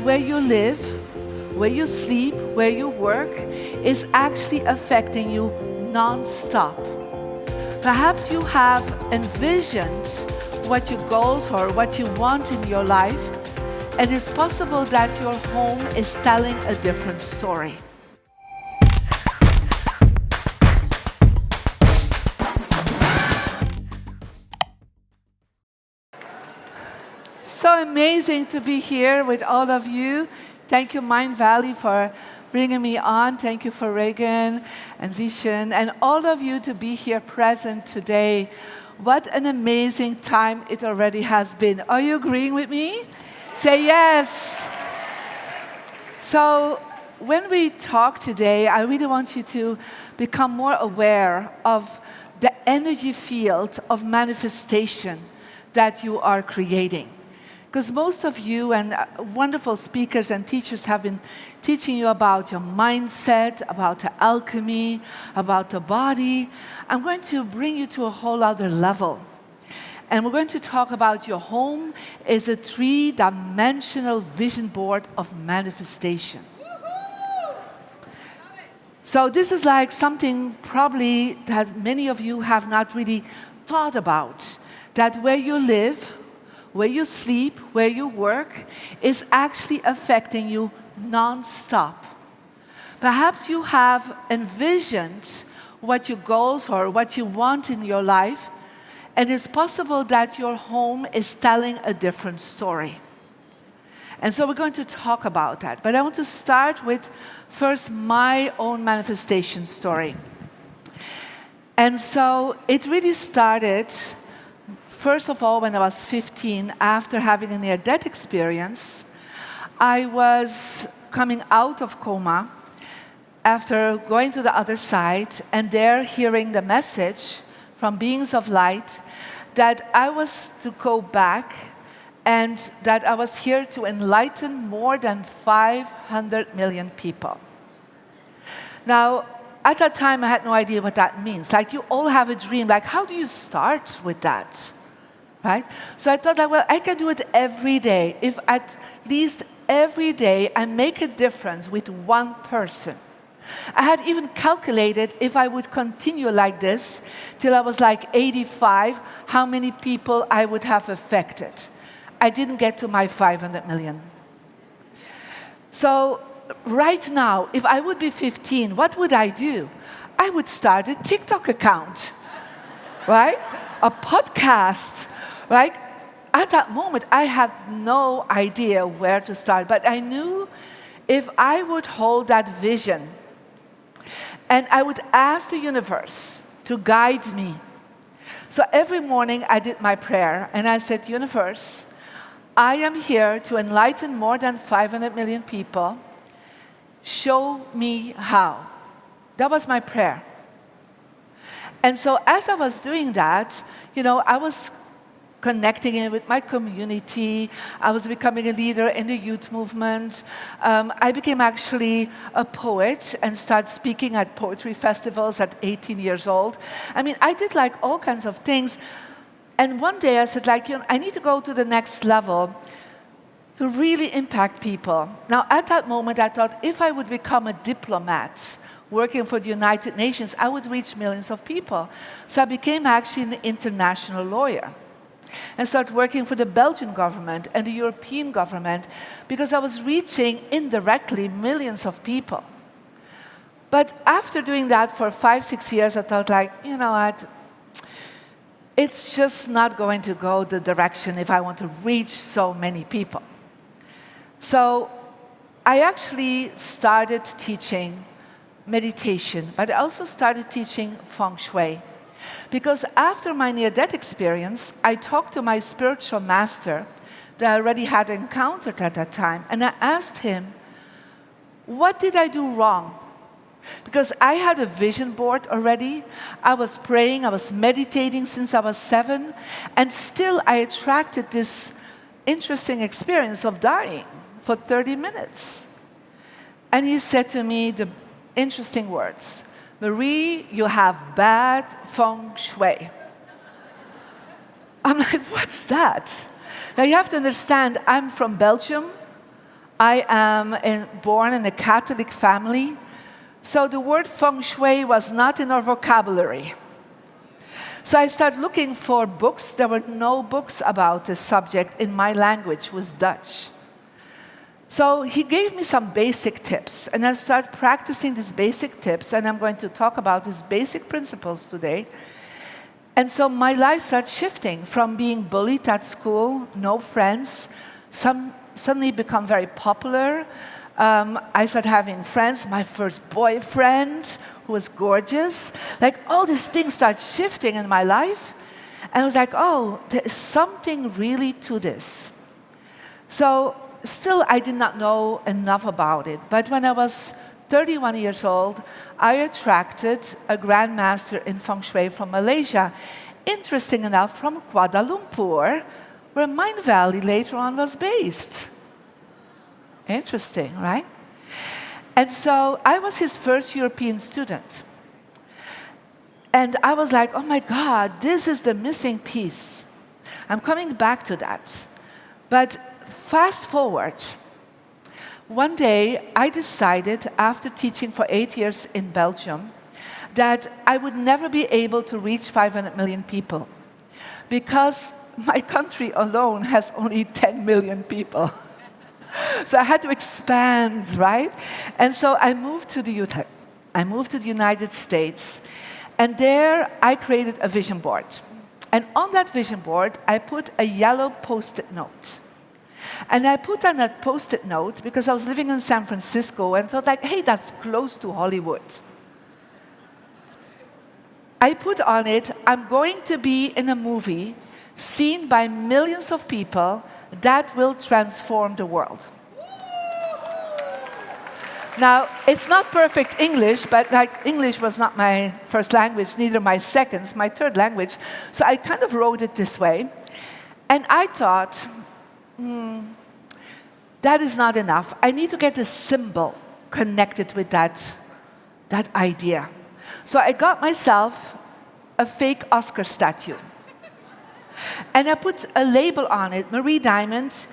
where you live, where you sleep, where you work is actually affecting you non-stop. Perhaps you have envisioned what your goals are, what you want in your life, and it's possible that your home is telling a different story. So amazing to be here with all of you. Thank you, Mind Valley, for bringing me on. Thank you for Reagan and Vishen and all of you to be here present today. What an amazing time it already has been. Are you agreeing with me? Say yes. So when we talk today, I really want you to become more aware of the energy field of manifestation that you are creating. Because most of you and wonderful speakers and teachers have been teaching you about your mindset, about the alchemy, about the body. I'm going to bring you to a whole other level. And we're going to talk about your home is a three-dimensional vision board of manifestation. So this is like something probably that many of you have not really thought about, that where you live, where you sleep, where you work, is actually affecting you non-stop. Perhaps you have envisioned what your goals are, what you want in your life, and it's possible that your home is telling a different story. And so we're going to talk about that. But I want to start with first my own manifestation story. And so it really started first of all, when I was 15, after having a near-death experience. I was coming out of coma after going to the other side and there hearing the message from beings of light that I was to go back and that I was here to enlighten more than 500 million people. Now, at that time, I had no idea what that means. Like, you all have a dream. Like, how do you start with that? Right? So I thought, well, I can do it every day. If at least every day I make a difference with one person. I had even calculated if I would continue like this till I was like 85, how many people I would have affected. I didn't get to my 500 million. So right now, if I would be 15, what would I do? I would start a TikTok account, right? A podcast. Right? At that moment, I had no idea where to start, but I knew if I would hold that vision and I would ask the universe to guide me. So every morning I did my prayer and I said, universe, I am here to enlighten more than 500 million people. Show me how. That was my prayer. And so as I was doing that, I was connecting in with my community. I was becoming a leader in the youth movement. I became actually a poet and started speaking at poetry festivals at 18 years old. I mean, I did like all kinds of things. And one day I said, I need to go to the next level to really impact people. Now, at that moment, I thought if I would become a diplomat working for the United Nations, I would reach millions of people. So I became actually an international lawyer and started working for the Belgian government and the European government because I was reaching indirectly millions of people. But after doing that for 5-6 years, I thought you know what? It's just not going to go the direction if I want to reach so many people. So I actually started teaching meditation, but I also started teaching Feng Shui. Because after my near-death experience, I talked to my spiritual master that I already had encountered at that time, and I asked him, what did I do wrong? Because I had a vision board already. I was praying, I was meditating since I was 7, and still I attracted this interesting experience of dying for 30 minutes. And he said to me the interesting words, Marie, you have bad Feng Shui. I'm like, what's that? Now you have to understand, I'm from Belgium. I am born in a Catholic family, so the word Feng Shui was not in our vocabulary. So I started looking for books. There were no books about this subject in my language, was Dutch. So he gave me some basic tips, and I started practicing these basic tips, and I'm going to talk about these basic principles today. And so my life started shifting from being bullied at school, no friends, suddenly become very popular. I started having friends, my first boyfriend, who was gorgeous. Like, all these things started shifting in my life. And I was like, oh, there is something really to this. So still, I did not know enough about it. But when I was 31 years old, I attracted a grandmaster in Feng Shui from Malaysia. Interesting enough, from Kuala Lumpur, where Mind Valley later on was based. Interesting, right? And so I was his first European student. And I was like, oh my God, this is the missing piece. I'm coming back to that. But fast forward, one day I decided, after teaching for 8 years in Belgium, that I would never be able to reach 500 million people, because my country alone has only 10 million people. So I had to expand, right? And so I moved to the United States, and there I created a vision board. And on that vision board, I put a yellow Post-it note. And I put on that Post-it note because I was living in San Francisco and thought, like, hey, that's close to Hollywood. I put on it, I'm going to be in a movie seen by millions of people that will transform the world. Now, it's not perfect English, but like, English was not my first language, neither my second, my third language. So I kind of wrote it this way. And I thought, that is not enough. I need to get a symbol connected with that idea. So I got myself a fake Oscar statue. And I put a label on it, Marie Diamond,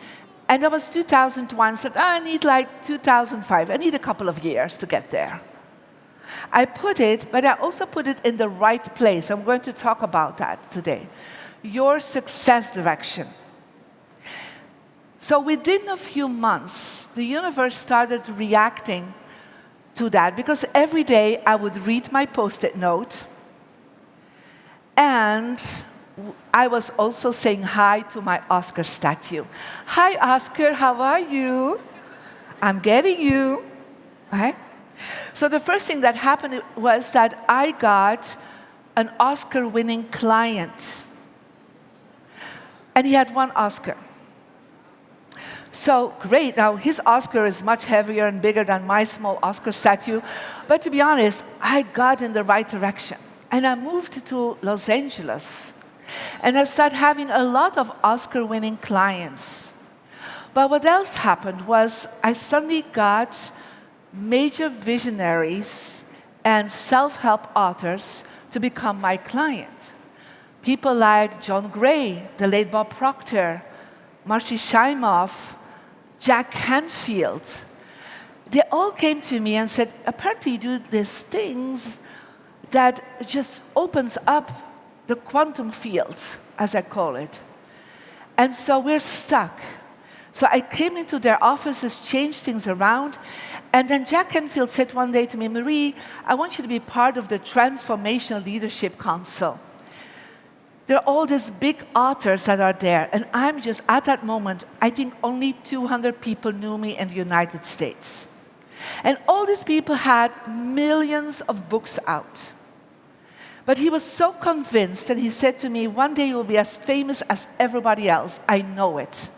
and that was 2001, so I need like 2005. I need a couple of years to get there. I put it, but I also put it in the right place. I'm going to talk about that today. Your success direction. So within a few months, the universe started reacting to that, because every day I would read my Post-it note, and I was also saying hi to my Oscar statue. Hi, Oscar, how are you? I'm getting you. Right? So the first thing that happened was that I got an Oscar-winning client. And he had one Oscar. So great, now his Oscar is much heavier and bigger than my small Oscar statue. But to be honest, I got in the right direction. And I moved to Los Angeles. And I started having a lot of Oscar-winning clients. But what else happened was I suddenly got major visionaries and self-help authors to become my client. People like John Gray, the late Bob Proctor, Marcy Shimoff, Jack Canfield. They all came to me and said, apparently you do these things that just opens up the quantum field, as I call it. And so we're stuck. So I came into their offices, changed things around, and then Jack Canfield said one day to me, Marie, I want you to be part of the Transformational Leadership Council. There are all these big authors that are there, and I'm just, at that moment, I think only 200 people knew me in the United States. And all these people had millions of books out. But he was so convinced, and he said to me, one day you will be as famous as everybody else. I know it.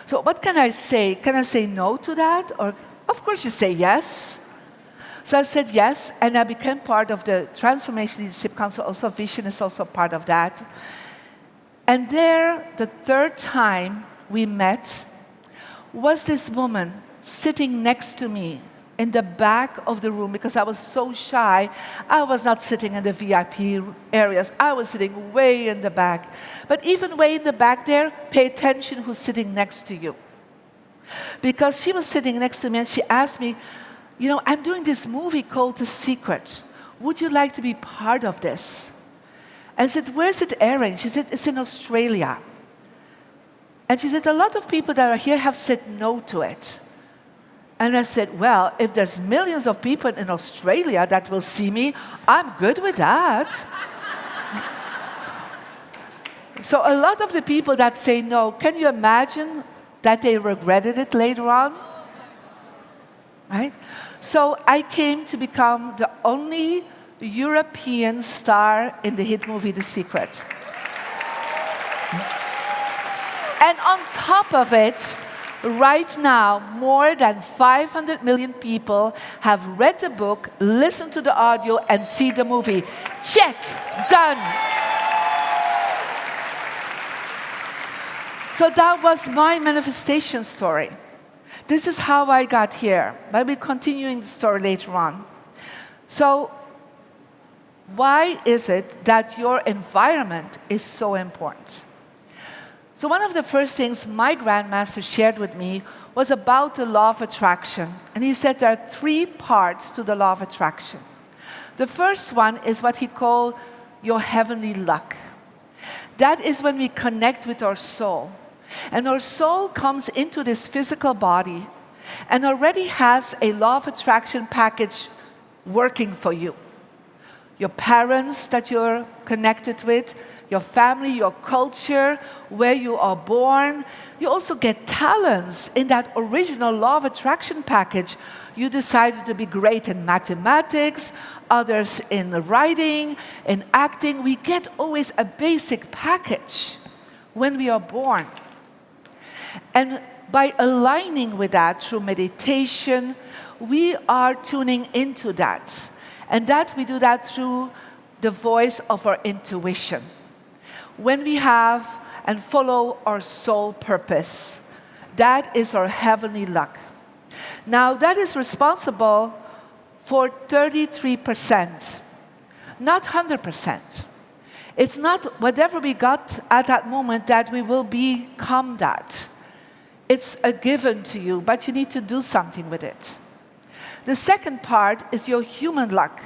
So what can I say? Can I say no to that? Or, of course, you say yes. So I said yes, and I became part of the Transformation Leadership Council. Also, Vision is also part of that. And there, the third time we met, was this woman sitting next to me in the back of the room, because I was so shy. I was not sitting in the VIP areas. I was sitting way in the back. But even way in the back there, pay attention who's sitting next to you. Because she was sitting next to me and she asked me, I'm doing this movie called The Secret. Would you like to be part of this? And I said, where's it airing? She said, it's in Australia. And she said, a lot of people that are here have said no to it. And I said, well, if there's millions of people in Australia that will see me, I'm good with that. So a lot of the people that say no, can you imagine that they regretted it later on? Right? So I came to become the only European star in the hit movie The Secret. And on top of it, right now, more than 500 million people have read the book, listened to the audio, and see the movie. Check, done. So that was my manifestation story. This is how I got here. I'll be continuing the story later on. So, why is it that your environment is so important? So one of the first things my grandmaster shared with me was about the law of attraction. And he said there are 3 parts to the law of attraction. The first one is what he called your heavenly luck. That is when we connect with our soul. And our soul comes into this physical body and already has a law of attraction package working for you. Your parents that you're connected with, your family, your culture, where you are born. You also get talents in that original law of attraction package. You decided to be great in mathematics, others in writing, in acting. We get always a basic package when we are born. And by aligning with that through meditation, we are tuning into that. And that we do that through the voice of our intuition. When we have and follow our soul purpose, that is our heavenly luck. Now, that is responsible for 33%, not 100%. It's not whatever we got at that moment that we will become that. It's a given to you, but you need to do something with it. The second part is your human luck.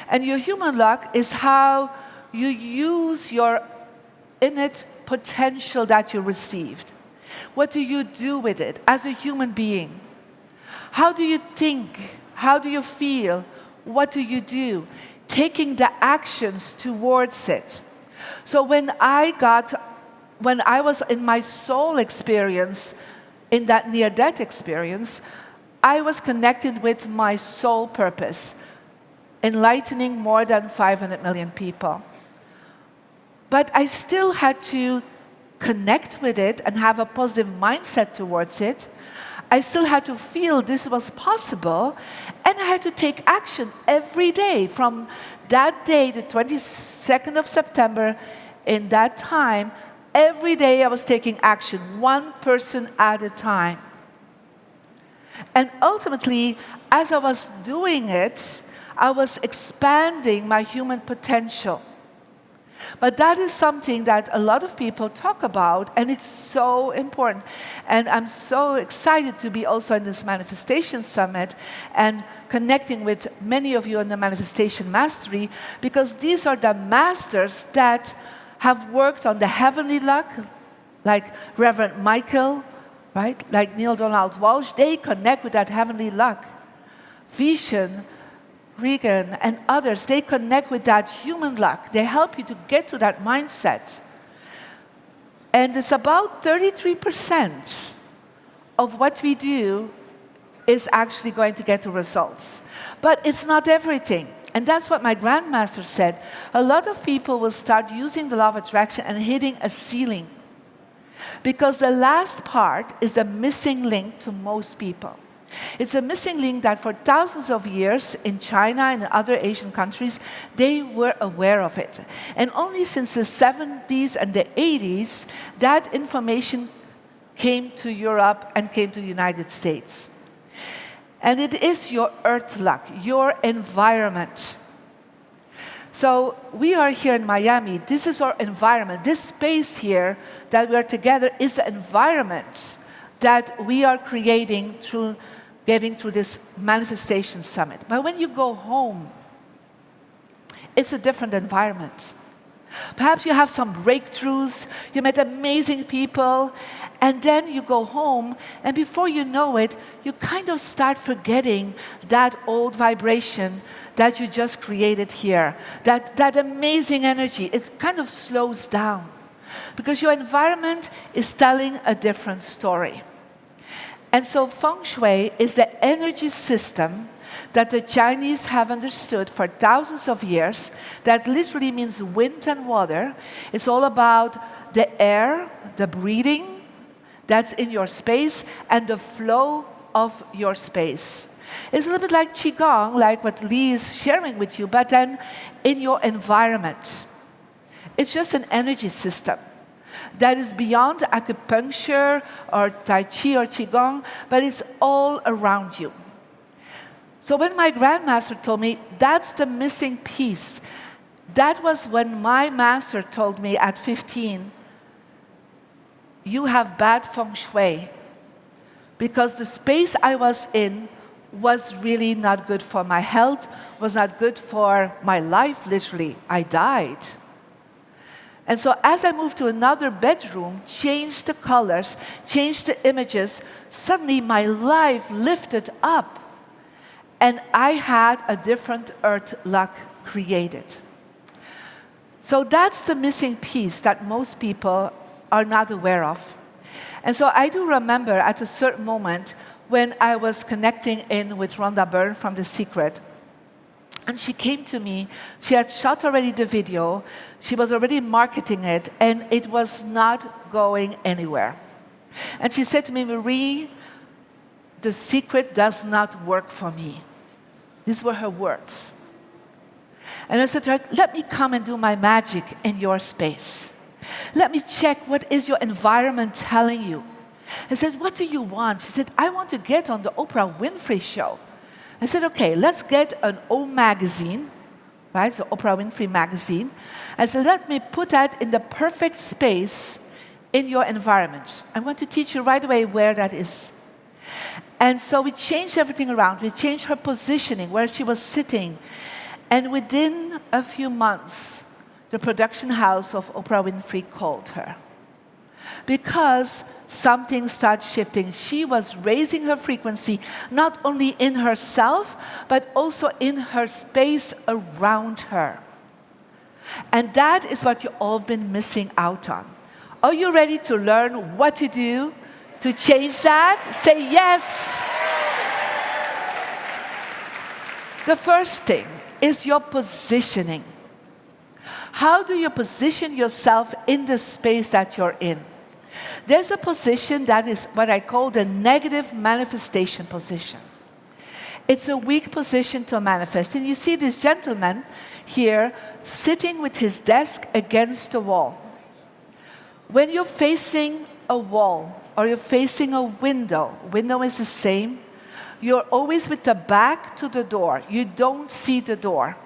And your human luck is how you use your innate potential that you received. What do you do with it as a human being? How do you think? How do you feel? What do you do? Taking the actions towards it. So when I was in my soul experience, in that near-death experience, I was connected with my soul purpose, enlightening more than 500 million people. But I still had to connect with it and have a positive mindset towards it. I still had to feel this was possible, and I had to take action every day. From that day, the 22nd of September, in that time, every day I was taking action, one person at a time. And ultimately, as I was doing it, I was expanding my human potential. But that is something that a lot of people talk about, and it's so important. And I'm so excited to be also in this Manifestation Summit and connecting with many of you in the Manifestation Mastery, because these are the masters that have worked on the heavenly luck, like Reverend Michael, right? Like Neil Donald Walsh. They connect with that heavenly luck. Vision, Regan, and others, they connect with that human luck. They help you to get to that mindset. And it's about 33% of what we do is actually going to get the results. But it's not everything. And that's what my grandmaster said. A lot of people will start using the law of attraction and hitting a ceiling. Because the last part is the missing link to most people. It's a missing link that for thousands of years in China and in other Asian countries, they were aware of it. And only since the 70s and the 80s, that information came to Europe and came to the United States. And it is your earth luck, your environment. So we are here in Miami. This is our environment. This space here that we are together is the environment that we are creating through getting through this manifestation summit. But when you go home, it's a different environment. Perhaps you have some breakthroughs, you met amazing people, and then you go home, and before you know it, you kind of start forgetting that old vibration that you just created here, that amazing energy. It kind of slows down because your environment is telling a different story. And so Feng Shui is the energy system that the Chinese have understood for thousands of years, that literally means wind and water. It's all about the air, the breathing that's in your space, and the flow of your space. It's a little bit like Qigong, like what Lee is sharing with you, but then in your environment. It's just an energy system that is beyond acupuncture or Tai Chi or Qigong, but it's all around you. So when my grandmaster told me, that's the missing piece, that was when my master told me at 15, you have bad Feng Shui. Because the space I was in was really not good for my health, was not good for my life, literally. I died. And so as I moved to another bedroom, changed the colors, changed the images, suddenly my life lifted up. And I had a different earth luck created. So that's the missing piece that most people are not aware of. And so I do remember at a certain moment when I was connecting in with Rhonda Byrne from The Secret. And she came to me, she had shot already the video, she was already marketing it, and it was not going anywhere. And she said to me, Marie, The Secret does not work for me. These were her words. And I said to her, let me come and do my magic in your space. Let me check what is your environment telling you. I said, what do you want? She said, I want to get on the Oprah Winfrey show. I said, okay, let's get an O magazine, right, so Oprah Winfrey magazine. I said, let me put that in the perfect space in your environment. I'm going to teach you right away where that is. And so we changed everything around. We changed her positioning, where she was sitting. And within a few months, the production house of Oprah Winfrey called her. Because something started shifting. She was raising her frequency, not only in herself, but also in her space around her. And that is what you've all been missing out on. Are you ready to learn what to do to change that? Say yes. The first thing is your positioning. How do you position yourself in the space that you're in? There's a position that is what I call the negative manifestation position. It's a weak position to manifest. And you see this gentleman here sitting with his desk against the wall. When you're facing a wall or you're facing a window is the same, you're always with the back to the door. You don't see the door.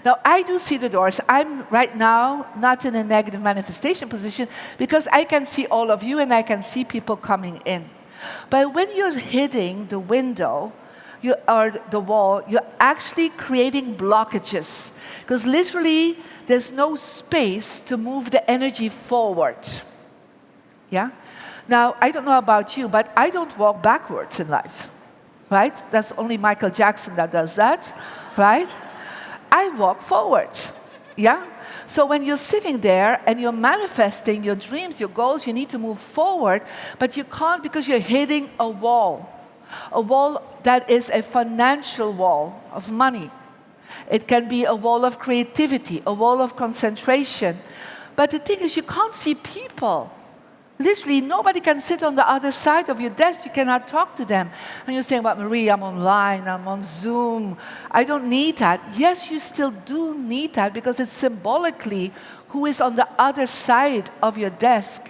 Now, I do see the doors. I'm right now not in a negative manifestation position because I can see all of you and I can see people coming in. But when you're hitting the window or the wall, you're actually creating blockages because literally there's no space to move the energy forward. Yeah? Now, I don't know about you, but I don't walk backwards in life, right? That's only Michael Jackson that does that, right? I walk forward, yeah? So when you're sitting there and you're manifesting your dreams, your goals, you need to move forward, but you can't because you're hitting a wall that is a financial wall of money. It can be a wall of creativity, a wall of concentration. But the thing is, you can't see people. Literally, nobody can sit on the other side of your desk. You cannot talk to them. And you're saying, but Marie, I'm online, I'm on Zoom. I don't need that. Yes, you still do need that because it's symbolically who is on the other side of your desk.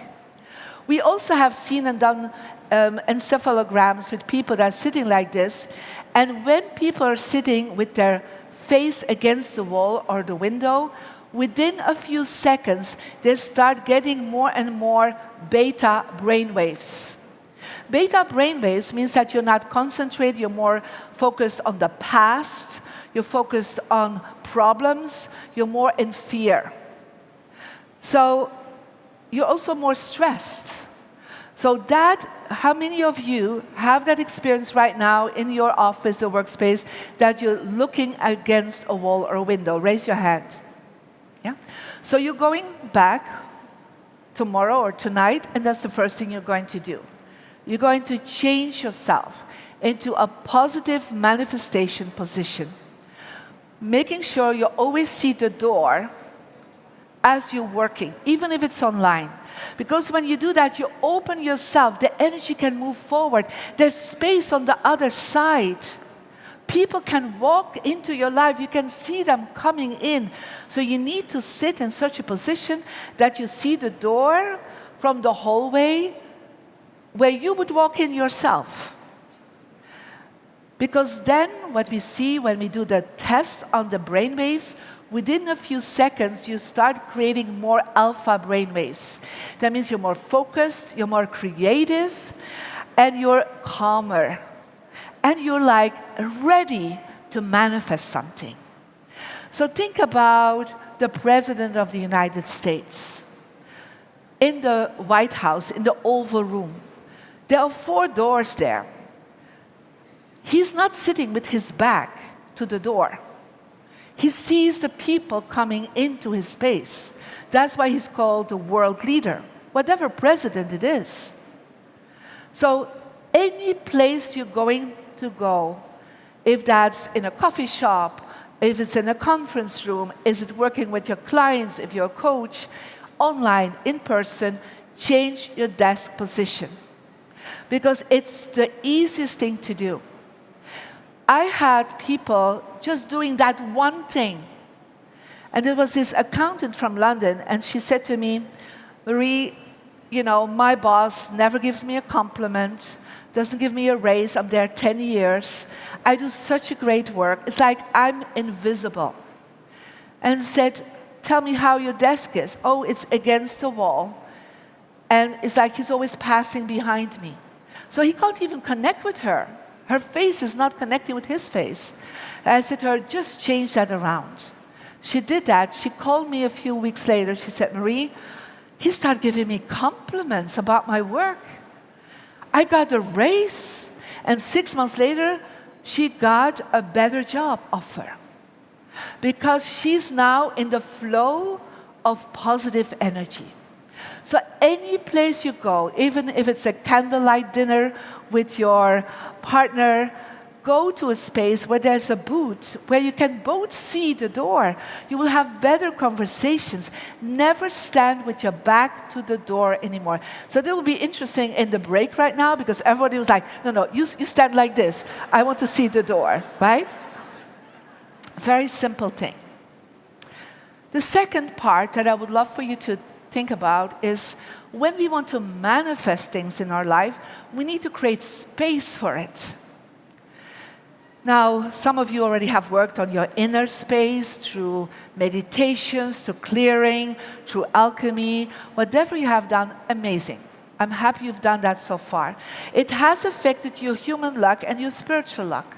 We also have seen and done encephalograms with people that are sitting like this. And when people are sitting with their face against the wall or the window, within a few seconds, they start getting more and more beta brainwaves. Beta brainwaves means that you're not concentrated, you're more focused on the past, you're focused on problems, you're more in fear. So you're also more stressed. So that, how many of you have that experience right now in your office or workspace that you're looking against a wall or a window? Raise your hand. Yeah? So you're going back tomorrow or tonight, and that's the first thing you're going to do. You're going to change yourself into a positive manifestation position, making sure you always see the door as you're working, even if it's online. Because when you do that, you open yourself, the energy can move forward. There's space on the other side. People can walk into your life, you can see them coming in. So you need to sit in such a position that you see the door from the hallway where you would walk in yourself. Because then what we see when we do the test on the brainwaves, within a few seconds, you start creating more alpha brainwaves. That means you're more focused, you're more creative, and you're calmer. And you're like ready to manifest something. So think about the President of the United States. In the White House, in the Oval Room, there are 4 doors there. He's not sitting with his back to the door. He sees the people coming into his space. That's why he's called the world leader, whatever president it is. So any place you're going to go, if that's in a coffee shop, if it's in a conference room, is it working with your clients, if you're a coach, online, in person, change your desk position. Because it's the easiest thing to do. I had people just doing that one thing. And there was this accountant from London, and she said to me, Marie, you know, my boss never gives me a compliment, doesn't give me a raise. I'm there 10 years. I do such a great work. It's like I'm invisible. And said, tell me how your desk is. Oh, it's against the wall. And it's like he's always passing behind me. So he can't even connect with her. Her face is not connecting with his face. And I said to her, just change that around. She did that. She called me a few weeks later. She said, Marie, he started giving me compliments about my work. I got a raise. And 6 months later, she got a better job offer. Because she's now in the flow of positive energy. So any place you go, even if it's a candlelight dinner with your partner, go to a space where there's a booth, where you can both see the door. You will have better conversations. Never stand with your back to the door anymore. So that will be interesting in the break right now, because everybody was like, no, you stand like this. I want to see the door, right? Very simple thing. The second part that I would love for you to think about is when we want to manifest things in our life, we need to create space for it. Now, some of you already have worked on your inner space through meditations, through clearing, through alchemy. Whatever you have done, amazing. I'm happy you've done that so far. It has affected your human luck and your spiritual luck.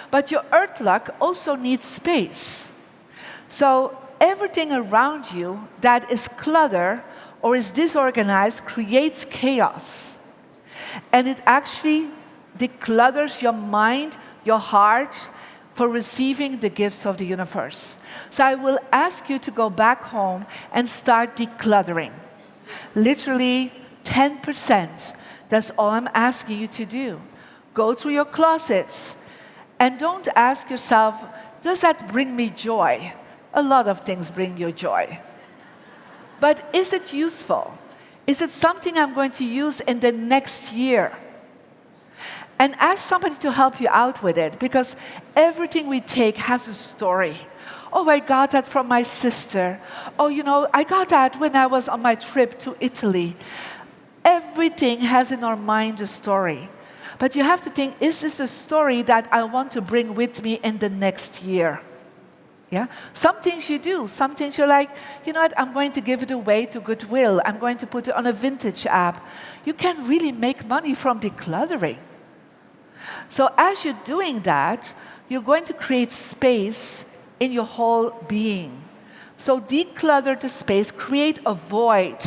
But your earth luck also needs space. So everything around you that is clutter or is disorganized creates chaos. And it actually declutters your mind, your heart, for receiving the gifts of the universe. So I will ask you to go back home and start decluttering. Literally 10%. That's all I'm asking you to do. Go through your closets and don't ask yourself, does that bring me joy? A lot of things bring you joy. But is it useful? Is it something I'm going to use in the next year? And ask somebody to help you out with it, because everything we take has a story. Oh, I got that from my sister. Oh, I got that when I was on my trip to Italy. Everything has in our mind a story. But you have to think, is this a story that I want to bring with me in the next year? Yeah? Some things you do, some things you're like, you know what, I'm going to give it away to Goodwill. I'm going to put it on a vintage app. You can really make money from decluttering. So as you're doing that, you're going to create space in your whole being. So declutter the space, create a void.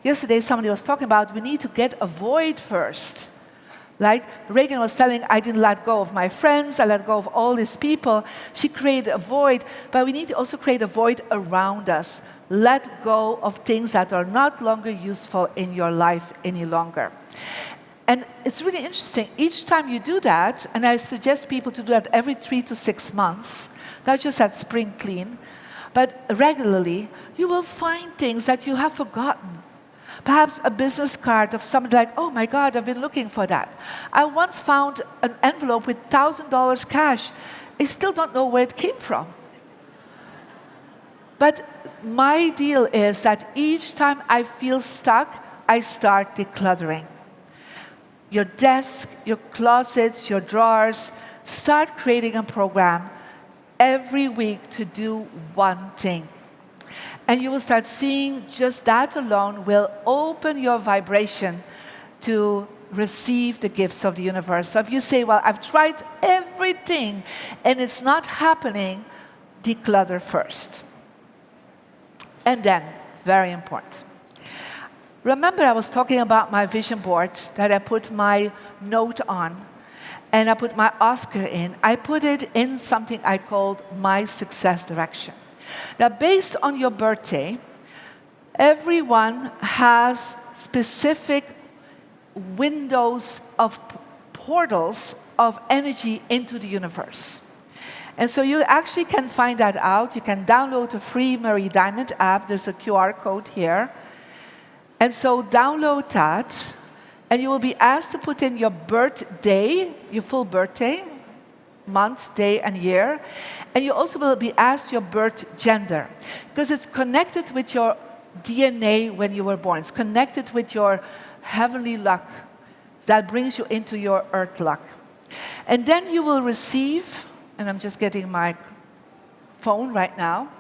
Yesterday somebody was talking about we need to get a void first. Like Reagan was telling, I didn't let go of my friends, I let go of all these people. She created a void, but we need to also create a void around us. Let go of things that are not longer useful in your life any longer. And it's really interesting. Each time you do that, and I suggest people to do that every 3 to 6 months, not just at spring clean, but regularly, you will find things that you have forgotten. Perhaps a business card of somebody like, oh my God, I've been looking for that. I once found an envelope with $1,000 cash. I still don't know where it came from. But my deal is that each time I feel stuck, I start decluttering. Your desk, your closets, your drawers, start creating a program every week to do one thing. And you will start seeing just that alone will open your vibration to receive the gifts of the universe. So if you say, well, I've tried everything and it's not happening, declutter first. And then, very important. Remember I was talking about my vision board that I put my note on and I put my Oscar in. I put it in something I called my success direction. Now, based on your birthday, everyone has specific windows of portals of energy into the universe. And so you actually can find that out. You can download a free Marie Diamond app. There's a QR code here. And so download that, and you will be asked to put in your birthday, your full birthday, month, day, and year. And you also will be asked your birth gender, because it's connected with your DNA when you were born. It's connected with your heavenly luck that brings you into your earth luck. And then you will receive, and I'm just getting my phone right now.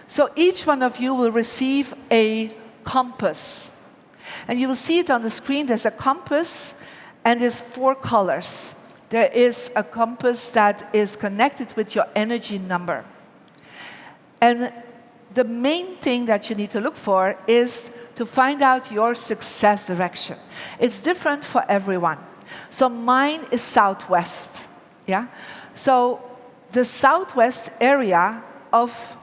So each one of you will receive a compass. And you will see it on the screen. There's a compass, and there's 4 colors. There is a compass that is connected with your energy number. And the main thing that you need to look for is to find out your success direction. It's different for everyone. So mine is southwest. Yeah? So the southwest area of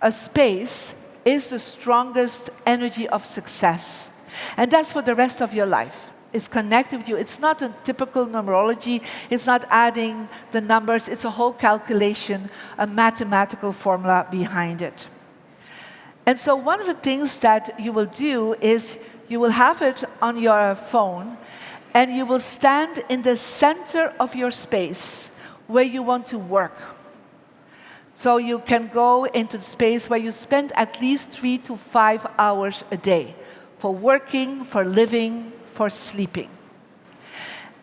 a space is the strongest energy of success. And that's for the rest of your life. It's connected with you. It's not a typical numerology. It's not adding the numbers. It's a whole calculation, a mathematical formula behind it. And so one of the things that you will do is you will have it on your phone, and you will stand in the center of your space where you want to work. So you can go into the space where you spend at least 3 to 5 hours a day for working, for living, for sleeping.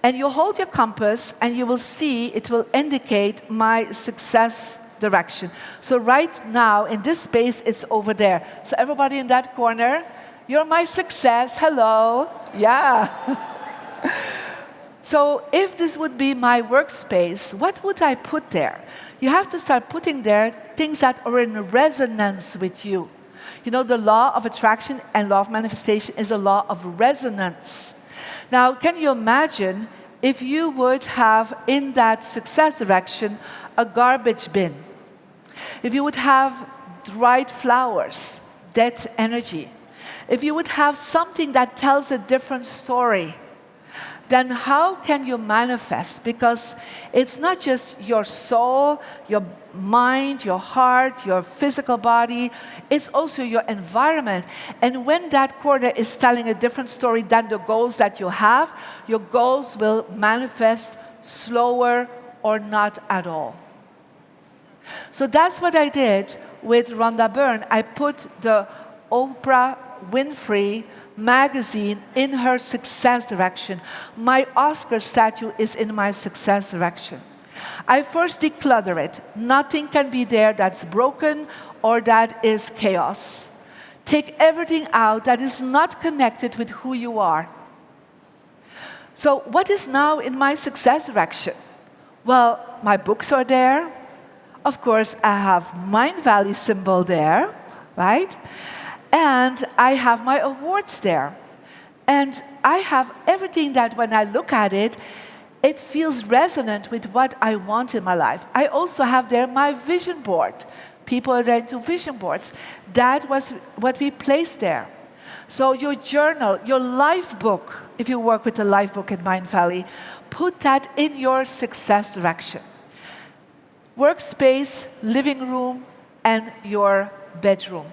And you hold your compass, and you will see it will indicate my success direction. So right now, in this space, it's over there. So everybody in that corner, you're my success. Hello. Yeah. So if this would be my workspace, what would I put there? You have to start putting there things that are in resonance with you. You know, the law of attraction and law of manifestation is a law of resonance. Now, can you imagine if you would have in that success direction a garbage bin? If you would have dried flowers, dead energy. If you would have something that tells a different story, then how can you manifest? Because it's not just your soul, your mind, your heart, your physical body, it's also your environment. And when that corner is telling a different story than the goals that you have, your goals will manifest slower or not at all. So that's what I did with Rhonda Byrne. I put the Oprah Winfrey magazine in her success direction. My Oscar statue is in my success direction. I first declutter it. Nothing can be there that's broken or that is chaos. Take everything out that is not connected with who you are. So what is now in my success direction? Well, my books are there. Of course, I have Mind Valley symbol there, right? And I have my awards there. And I have everything that when I look at it, it feels resonant with what I want in my life. I also have there my vision board. People are into vision boards. That was what we placed there. So your journal, your life book, if you work with the life book in Mind Valley, put that in your success direction. Workspace, living room, and your bedroom.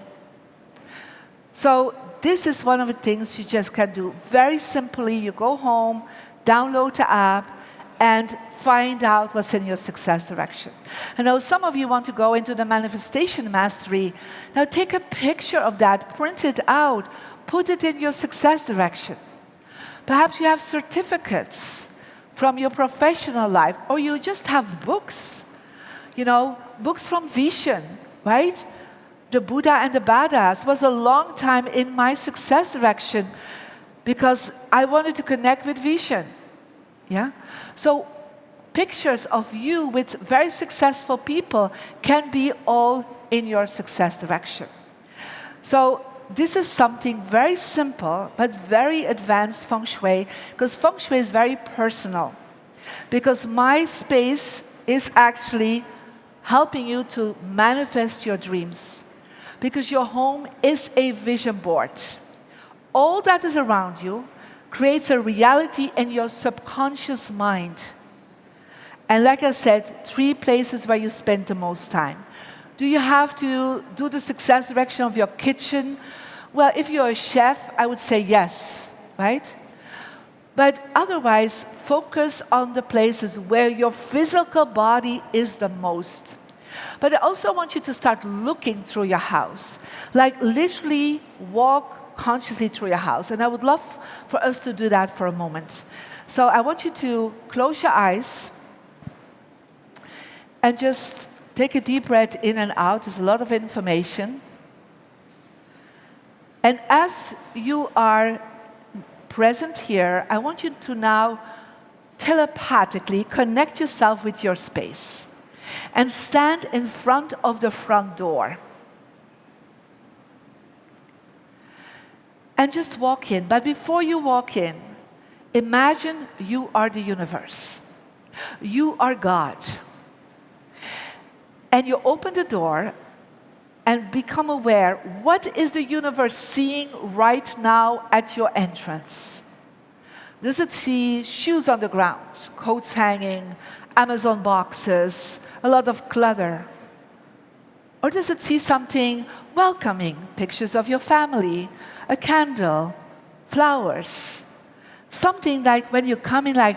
So this is one of the things you just can do very simply. You go home, download the app, and find out what's in your success direction. I know some of you want to go into the manifestation mastery. Now take a picture of that, print it out, put it in your success direction. Perhaps you have certificates from your professional life, or you just have books. You know, books from Vision, right? The Buddha and the Badass was a long time in my success direction because I wanted to connect with Vision. Yeah? So pictures of you with very successful people can be all in your success direction. So this is something very simple but very advanced Feng Shui, because Feng Shui is very personal. Because my space is actually helping you to manifest your dreams. Because your home is a vision board. All that is around you creates a reality in your subconscious mind. And like I said, 3 places where you spend the most time. Do you have to do the success direction of your kitchen? Well, if you're a chef, I would say yes, right? But otherwise, focus on the places where your physical body is the most. But I also want you to start looking through your house. Like literally walk consciously through your house. And I would love for us to do that for a moment. So I want you to close your eyes and just take a deep breath in and out. There's a lot of information. And as you are present here, I want you to now telepathically connect yourself with your space and stand in front of the front door. And just walk in. But before you walk in, imagine you are the universe. You are God. And you open the door and become aware, what is the universe seeing right now at your entrance? Does it see shoes on the ground, coats hanging, Amazon boxes, a lot of clutter? Or does it see something welcoming, pictures of your family, a candle, flowers, something like when you come in like,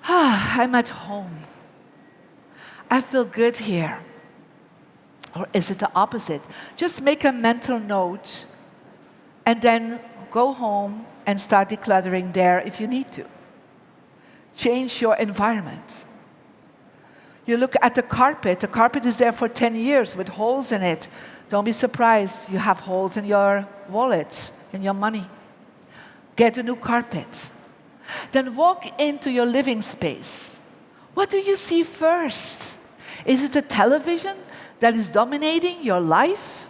I'm at home. I feel good here. Or is it the opposite? Just make a mental note and then go home and start decluttering there if you need to. Change your environment. You look at the carpet. The carpet is there for 10 years with holes in it. Don't be surprised you have holes in your wallet, in your money. Get a new carpet. Then walk into your living space. What do you see first? Is it a television that is dominating your life?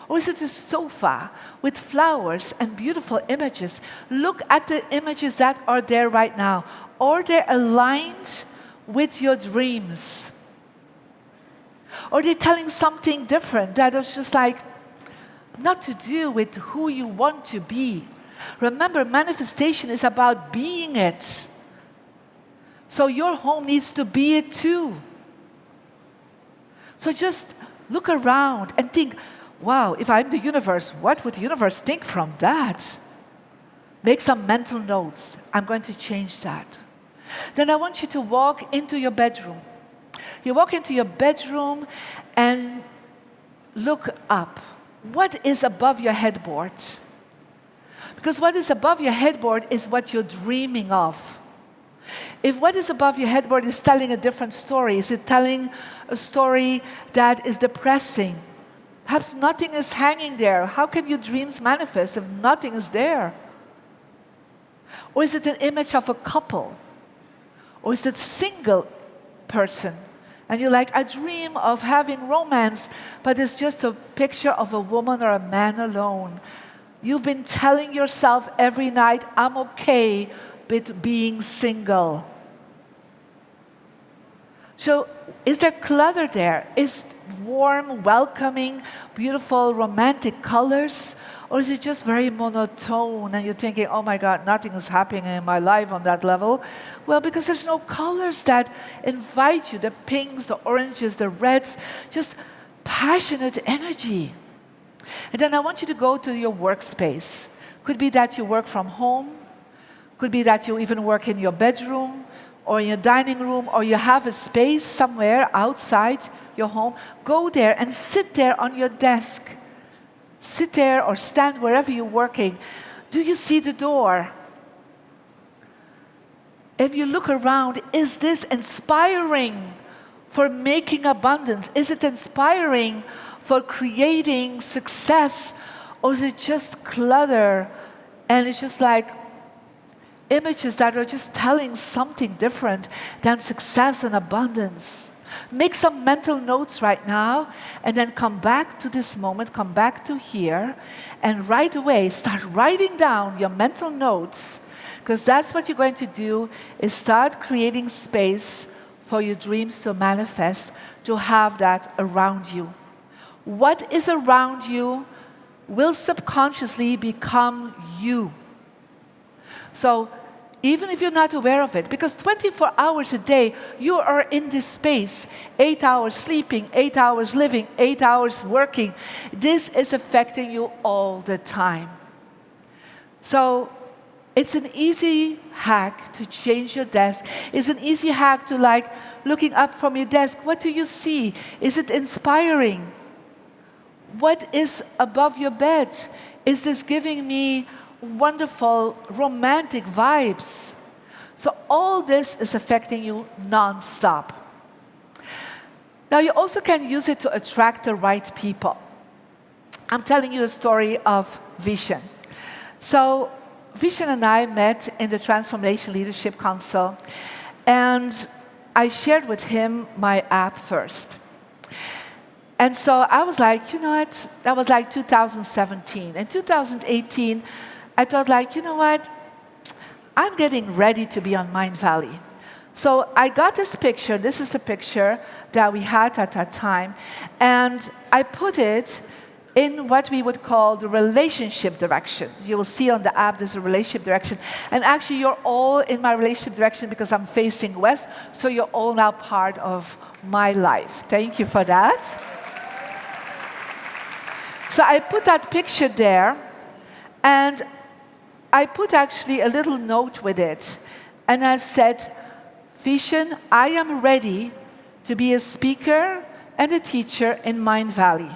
Or is it a sofa with flowers and beautiful images? Look at the images that are there right now. Are they aligned with your dreams? Or are they telling something different that is just like not to do with who you want to be? Remember, manifestation is about being it. So your home needs to be it too. So just look around and think, wow, if I'm the universe, what would the universe think from that? Make some mental notes. I'm going to change that. Then I want you to walk into your bedroom. You walk into your bedroom and look up. What is above your headboard? Because what is above your headboard is what you're dreaming of. If what is above your headboard is telling a different story, is it telling a story that is depressing? Perhaps nothing is hanging there. How can your dreams manifest if nothing is there? Or is it an image of a couple? Or is it single person? And you're like, I dream of having romance, but it's just a picture of a woman or a man alone. You've been telling yourself every night, I'm okay with being single. So is there clutter there? Is warm, welcoming, beautiful, romantic colors? Or is it just very monotone and you're thinking, oh my God, nothing is happening in my life on that level? Well, because there's no colors that invite you, the pinks, the oranges, the reds, just passionate energy. And then I want you to go to your workspace. Could be that you work from home. Could be that you even work in your bedroom or in your dining room, or you have a space somewhere outside your home. Go there and sit there on your desk. Sit there or stand wherever you're working. Do you see the door? If you look around, is this inspiring for making abundance? Is it inspiring for creating success? Or is it just clutter and it's just like images that are just telling something different than success and abundance? Make some mental notes right now and then come back to this moment, come back to here, and right away start writing down your mental notes, because that's what you're going to do, is start creating space for your dreams to manifest, to have that around you. What is around you will subconsciously become you. So even if you're not aware of it, because 24 hours a day, you are in this space, 8 hours sleeping, 8 hours living, 8 hours working. This is affecting you all the time. So it's an easy hack to change your desk. It's an easy hack to, like, looking up from your desk, what do you see? Is it inspiring? What is above your bed? Is this giving me wonderful romantic vibes? So all this is affecting you non-stop. Now you also can use it to attract the right people. I'm telling you a story of Vishen. So Vishen and I met in the Transformation Leadership Council, and I shared with him my app first. And so I was like, you know what, that was like 2017. In 2018, I thought, like, you know what, I'm getting ready to be on Mind Valley. So I got this picture. This is the picture that we had at that time. And I put it in what we would call the relationship direction. You will see on the app there's a relationship direction. And actually, you're all in my relationship direction because I'm facing west. So you're all now part of my life. Thank you for that. So I put that picture there. And I put actually a little note with it, and I said, Vishen, I am ready to be a speaker and a teacher in Mind Valley.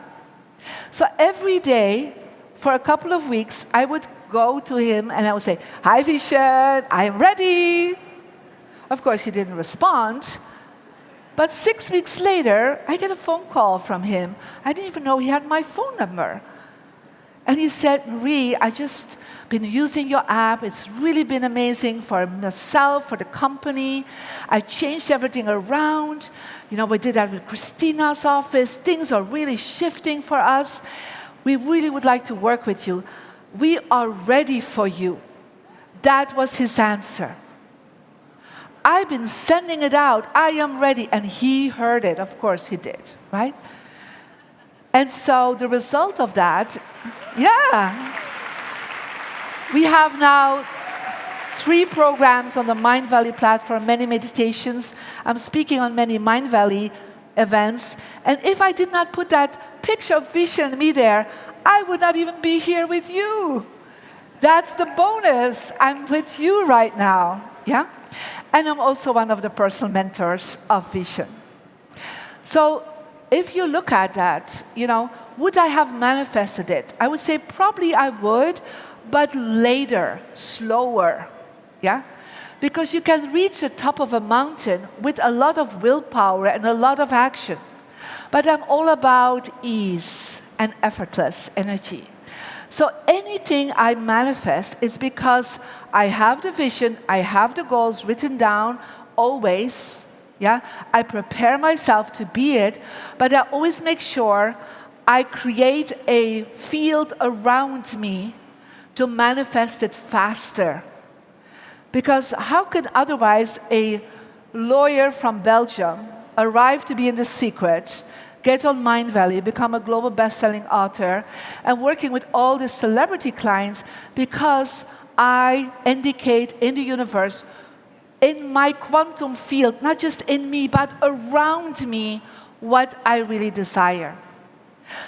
So every day, for a couple of weeks, I would go to him and I would say, hi Vishen, I am ready. Of course, he didn't respond, but 6 weeks later, I get a phone call from him. I didn't even know he had my phone number. And he said, Marie, I just been using your app. It's really been amazing for myself, for the company. I changed everything around. You know, we did that with Christina's office. Things are really shifting for us. We really would like to work with you. We are ready for you. That was his answer. I've been sending it out. I am ready. And he heard it. Of course he did, right? And so the result of that, we have now 3 programs on the Mind Valley platform, many meditations. I'm speaking on many Mind Valley events. And if I did not put that picture of Vishen and me there, I would not even be here with you. That's the bonus. I'm with you right now. Yeah? And I'm also one of the personal mentors of Vishen. So if you look at that, you know, would I have manifested it? I would say probably I would, but later, slower. Yeah? Because you can reach the top of a mountain with a lot of willpower and a lot of action. But I'm all about ease and effortless energy. So anything I manifest is because I have the vision, I have the goals written down always. Yeah, I prepare myself to be it, but I always make sure I create a field around me to manifest it faster. Because how could otherwise a lawyer from Belgium arrive to be in The Secret, get on Mind Valley, become a global best-selling author, and working with all these celebrity clients because I indicate in the universe, in my quantum field, not just in me, but around me, what I really desire.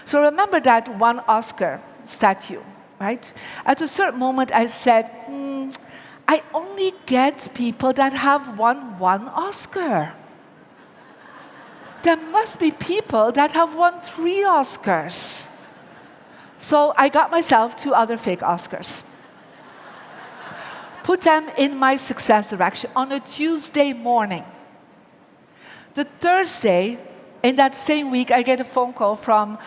So remember that one Oscar statue, right? At a certain moment I said, I only get people that have won one Oscar. There must be people that have won 3 Oscars. So I got myself 2 other fake Oscars. Put them in my success direction on a Tuesday morning. The Thursday, in that same week, I get a phone call from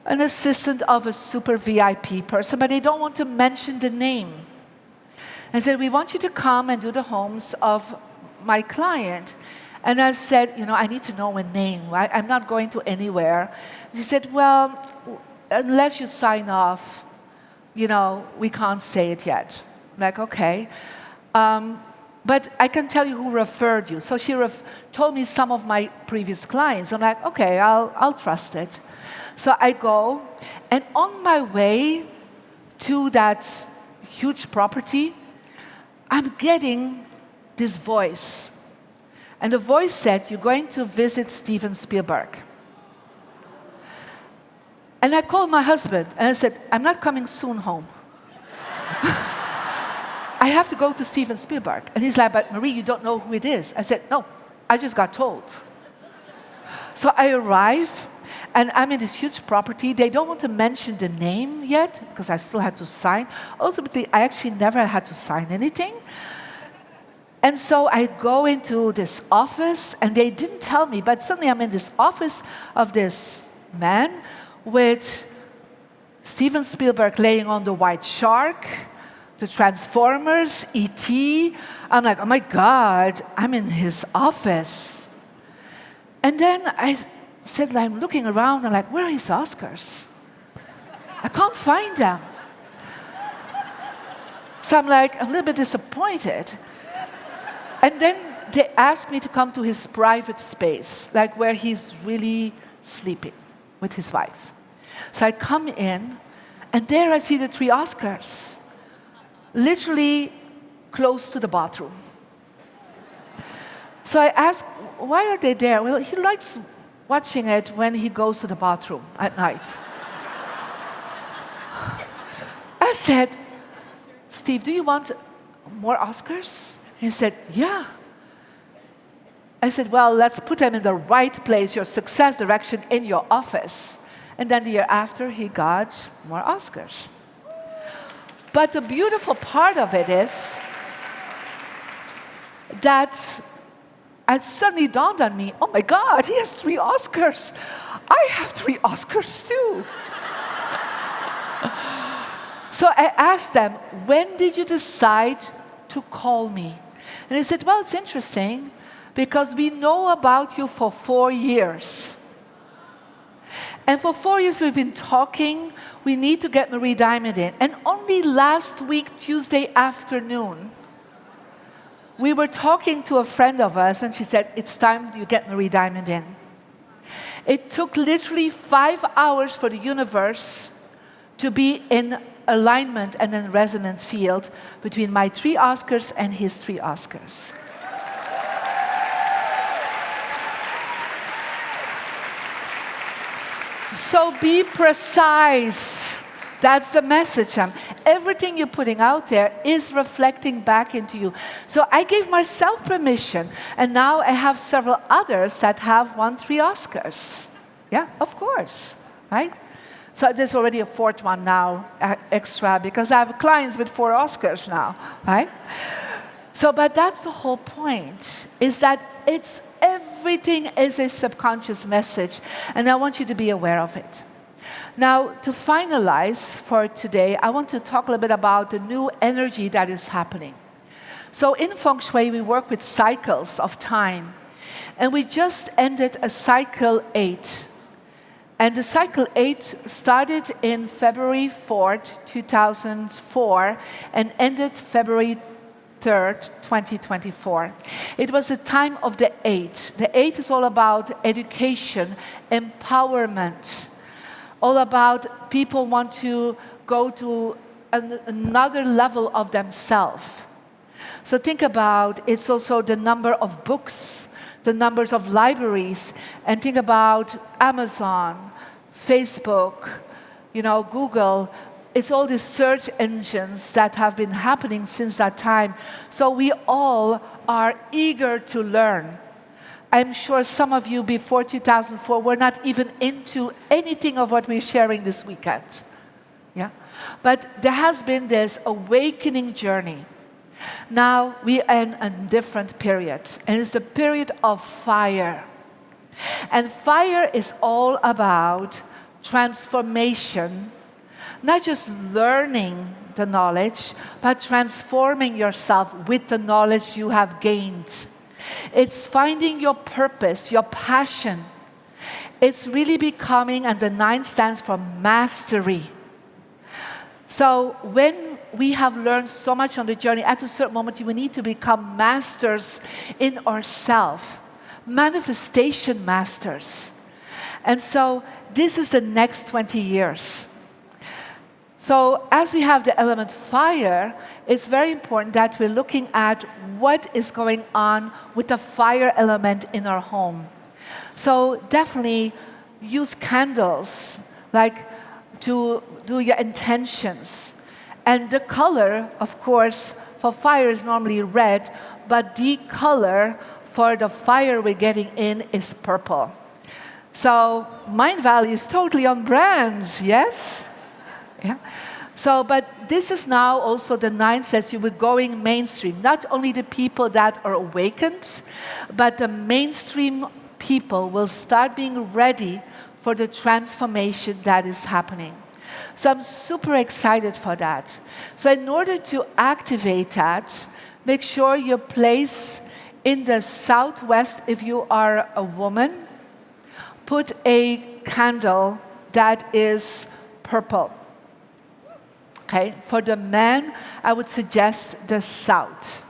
an assistant of a super VIP person, but they don't want to mention the name. And said, we want you to come and do the homes of my client. And I said, I need to know a name, right? I'm not going to anywhere. And she said, well, unless you sign off, we can't say it yet. I'm like, okay. But I can tell you who referred you. So she told me some of my previous clients. I'm like, okay, I'll trust it. So I go, and on my way to that huge property, I'm getting this voice. And the voice said, you're going to visit Steven Spielberg. And I called my husband, and I said, I'm not coming soon home. I have to go to Steven Spielberg. And he's like, but Marie, you don't know who it is. I said, no, I just got told. So I arrive, and I'm in this huge property. They don't want to mention the name yet, because I still had to sign. Ultimately, I actually never had to sign anything. And so I go into this office, and they didn't tell me, but suddenly I'm in this office of this man with Steven Spielberg laying on the white shark, the Transformers, E.T. I'm like, oh my God, I'm in his office. And then I said, I'm looking around, I'm like, where are his Oscars? I can't find them. So I'm like, I'm a little bit disappointed. And then they asked me to come to his private space, like where he's really sleeping with his wife. So I come in, and there I see the 3 Oscars, literally close to the bathroom. So I asked, why are they there? Well, he likes watching it when he goes to the bathroom at night. I said, Steve, do you want more Oscars? He said, yeah. I said, well, let's put them in the right place, your success direction in your office. And then the year after, he got more Oscars. But the beautiful part of it is that it suddenly dawned on me, oh my God, he has 3 Oscars. I have 3 Oscars too. So I asked them, when did you decide to call me? And they said, well, it's interesting because we know about you for 4 years. And for 4 years we've been talking, we need to get Marie Diamond in. And only last week, Tuesday afternoon, we were talking to a friend of us, and she said, it's time you get Marie Diamond in. It took literally 5 hours for the universe to be in alignment and in resonance field between my 3 Oscars and his 3 Oscars. So be precise. That's the message. Everything you're putting out there is reflecting back into you. So I gave myself permission, and now I have several others that have won 3 Oscars. Yeah, of course, right? So there's already a 4th one now, extra, because I have clients with 4 Oscars now, right? So, but that's the whole point, is that everything is a subconscious message, and I want you to be aware of it. Now, to finalize for today, I want to talk a little bit about the new energy that is happening. So in Feng Shui, we work with cycles of time, and we just ended a cycle 8. And the cycle 8 started in February 4th, 2004, and ended February 3rd, 2024. It was the time of the 8. The 8 is all about education, empowerment, all about people want to go to another level of themselves. So think about, it's also the number of books, the numbers of libraries, and think about Amazon, Facebook, Google. It's all these search engines that have been happening since that time. So we all are eager to learn. I'm sure some of you before 2004 were not even into anything of what we're sharing this weekend. Yeah? But there has been this awakening journey. Now we are in a different period, and it's the period of fire. And fire is all about transformation, not just learning the knowledge, but transforming yourself with the knowledge you have gained. It's finding your purpose, your passion. It's really becoming, and the 9 stands for mastery. So when we have learned so much on the journey, at a certain moment we need to become masters in ourselves, manifestation masters. And so this is the next 20 years. So as we have the element fire, it's very important that we're looking at what is going on with the fire element in our home. So definitely use candles, like to do your intentions. And the color, of course, for fire is normally red, but the color for the fire we're getting in is purple. So Mind Valley is totally on brand, yes? Yeah. So, but this is now also the 9 says you were going mainstream. Not only the people that are awakened, but the mainstream people will start being ready for the transformation that is happening. So I'm super excited for that. So in order to activate that, make sure you place in the southwest, if you are a woman, put a candle that is purple. Okay, for the men, I would suggest the south.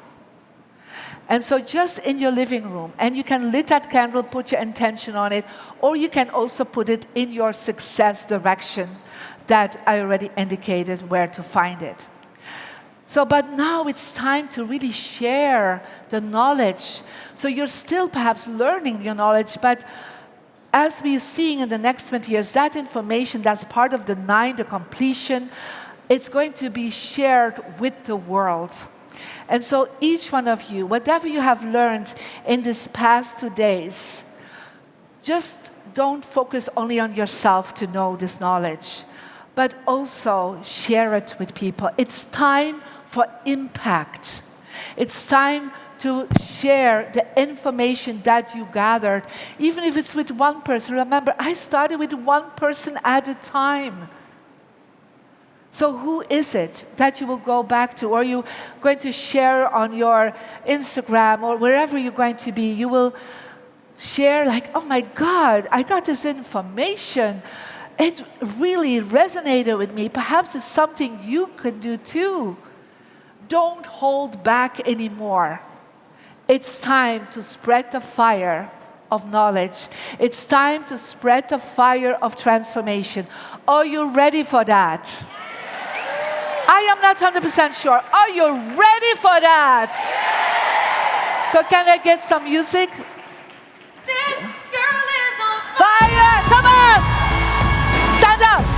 And so just in your living room, and you can lit that candle, put your intention on it, or you can also put it in your success direction that I already indicated where to find it. So, but now it's time to really share the knowledge. So you're still perhaps learning your knowledge, but as we're seeing in the next 20 years, that information that's part of the 9, the completion, it's going to be shared with the world. And so each one of you, whatever you have learned in these past 2 days, just don't focus only on yourself to know this knowledge, but also share it with people. It's time for impact. It's time to share the information that you gathered, even if it's with one person. Remember, I started with one person at a time. So who is it that you will go back to? Or are you going to share on your Instagram or wherever you're going to be? You will share like, oh my God, I got this information. It really resonated with me. Perhaps it's something you can do too. Don't hold back anymore. It's time to spread the fire of knowledge. It's time to spread the fire of transformation. Are you ready for that? I am not 100% sure. Are you ready for that? So can I get some music? This girl is on Fire! Come on! Stand up!